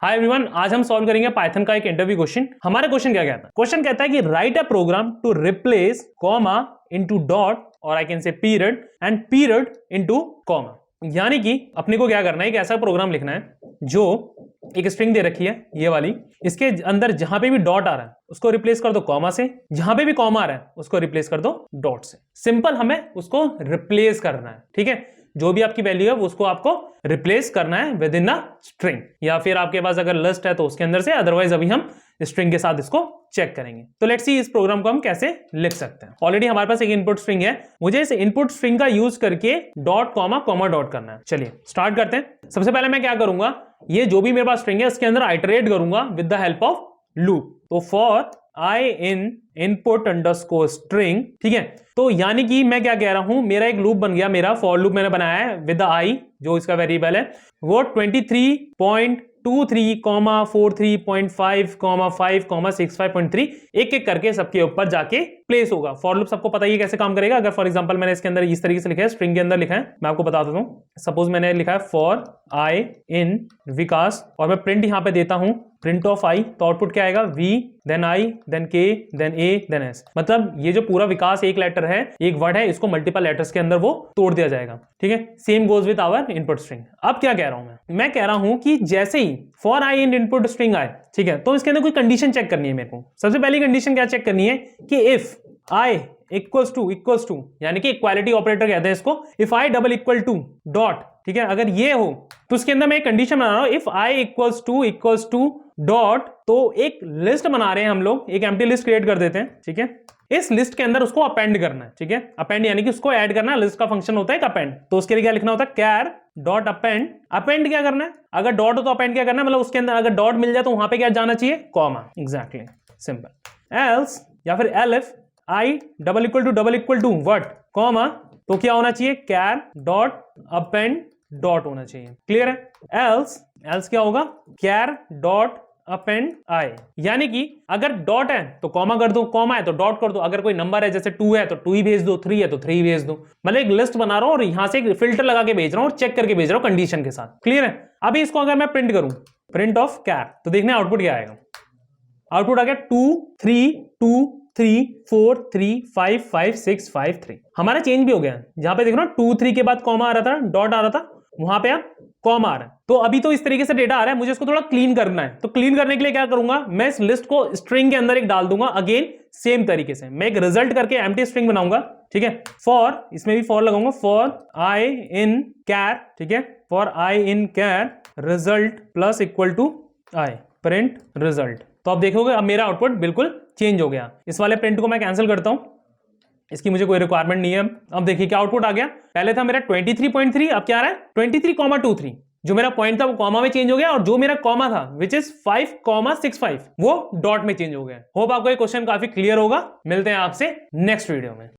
Hi everyone, आज हम solve करेंगे पाइथन का एक इंटरव्यू क्वेश्चन। हमारा क्वेश्चन क्या कहता है? क्वेश्चन कहता है कि write a program to replace comma into dot और I can say period and period into comma. यानी कि अपने को क्या करना है, एक ऐसा प्रोग्राम लिखना है जो एक स्ट्रिंग दे रखी है ये वाली, इसके अंदर जहां पे भी डॉट आ रहा है उसको रिप्लेस कर दो कॉमा से, जहां पे भी कॉमा आ रहा है उसको रिप्लेस कर दो डॉट से। सिंपल हमें उसको रिप्लेस करना है, ठीक है। जो भी आपकी वैल्यू है उसको आपको रिप्लेस करना है विद इन अ स्ट्रिंग, या फिर आपके पास अगर लिस्ट है तो उसके अंदर से, अदरवाइज अभी हम स्ट्रिंग के साथ इसको चेक करेंगे। तो लेट्स सी इस प्रोग्राम को हम कैसे लिख सकते हैं। ऑलरेडी हमारे पास एक इनपुट स्ट्रिंग है, मुझे इस इनपुट स्ट्रिंग का यूज करके डॉट कॉमा कॉमा डॉट करना है। चलिए स्टार्ट करते हैं। सबसे पहले मैं क्या करूंगा, ये जो भी मेरे पास स्ट्रिंग है इसके अंदर आइटरेट करूंगा with the help of loop. तो for I in input underscore string, ठीक है। तो यानी कि मैं क्या कह रहा हूं, मेरा एक लूप बन गया, मेरा फॉर लूप मैंने बनाया है विद द आई, जो इसका वेरिएबल है वो 23.23, 43.5, 5, 65.3 एक एक करके सबके ऊपर जाके प्लेस होगा। फॉर लूप सबको पता ही कैसे काम करेगा। अगर फॉर एग्जांपल मैंने इसके अंदर इस तरीके से लिखा है, स्ट्रिंग के अंदर लिखा है, मैं आपको बता देता हूं। सपोज मैंने लिखा है फॉर आई इन विकास और मैं प्रिंट यहां पे देता हूं प्रिंट ऑफ आई, तो आउटपुट क्या आएगा, वी देन आई देन के देन ए देन एस। मतलब ये जो पूरा विकास एक लेटर है, एक वर्ड है, इसको मल्टीपल लेटर्स के अंदर वो तोड़ दिया जाएगा, ठीक है। Same goes with our input string. अब क्या कह रहा हूं मैं कह रहा हूं कि जैसे ही for I in input string आए, ठीक है, तो इसके अंदर कोई कंडीशन चेक करनी है मेरे को। सबसे पहली कंडीशन क्या चेक करनी है कि इफ आई इक्वल्स टू, यानी कि इक्वालिटी ऑपरेटर कहते हैं इसको, if I double equal to dot, ठीक है, अगर ये हो तो उसके अंदर मैं एक कंडीशन बना रहा हूं, if I equals to dot, तो एक लिस्ट बना रहे हैं हम लोग, एक एम्प्टी लिस्ट क्रिएट कर देते हैं, ठीक है। इस लिस्ट के अंदर उसको अपेंड करना है, ठीक है। अपेंड यानी कि उसको ऐड करना है, लिस्ट का फंक्शन होता है अपेंड। तो उसके लिए क्या लिखना होता है, कैर डॉट अपेंड। अपेंड क्या करना है, अगर डॉट हो तो अपेंड क्या करना है, मतलब उसके अंदर अगर डॉट मिल जाए तो वहां पे क्या जाना चाहिए, कॉमा। Exactly, simple. एल्स या फिर elif I double equal to what, comma, तो क्या होना चाहिए, कैर डॉट अपेंड डॉट होना चाहिए। क्लियर है। एल्स क्या होगा, कैर डॉट अपेंड आई, यानी कि अगर डॉट है तो कॉमा कर दो, कॉमा है तो डॉट कर दो, अगर कोई नंबर है जैसे 2 है तो 2 ही भेज दो, 3 है तो 3 भेज दो। मतलब एक लिस्ट बना रहा हूं और यहां से एक फिल्टर लगा के भेज रहा हूं और चेक करके भेज रहा हूं कंडीशन के साथ। क्लियर है। अभी इसको अगर मैं प्रिंट करूं, प्रिंट ऑफ कैर, तो देखना आउटपुट क्या आएगा। आउटपुट आ गया 2 3 2 3 4 3 5 5 6 5 3। हमारा चेंज भी हो गया, जहां पे देख रहा हूं 2 3 के बाद कॉमा आ रहा था, डॉट आ रहा था, वहां पे अब कॉमा आ रहा है। तो अभी तो इस तरीके से डेटा आ रहा है, मुझे इसको थोड़ा क्लीन करना है। तो क्लीन करने के लिए क्या करूंगा, मैं इस लिस्ट को स्ट्रिंग के अंदर एक डाल दूंगा। अगेन सेम तरीके से मैं एक रिजल्ट करके एम्प्टी स्ट्रिंग बनाऊंगा, ठीक है। फॉर, इसमें भी फॉर लगाऊंगा, फॉर आई इन कैर, ठीक है, for I in char result plus equal to I, print result. तो आप देखोगे अब मेरा आउटपुट बिल्कुल चेंज हो गया। इस वाले प्रिंट को मैं कैंसिल करता हूं, इसकी मुझे कोई रिक्वायरमेंट नहीं है। अब देखिए क्या आउटपुट आ गया। पहले था मेरा 23.3, अब क्या आ रहा है 23,23। जो मेरा पॉइंट था वो कॉमा में चेंज हो गया और जो मेरा कॉमा था विच इज 5,65 वो डॉट में चेंज हो गया। होप आपको ये क्वेश्चन काफी क्लियर होगा। मिलते हैं आपसे नेक्स्ट वीडियो में।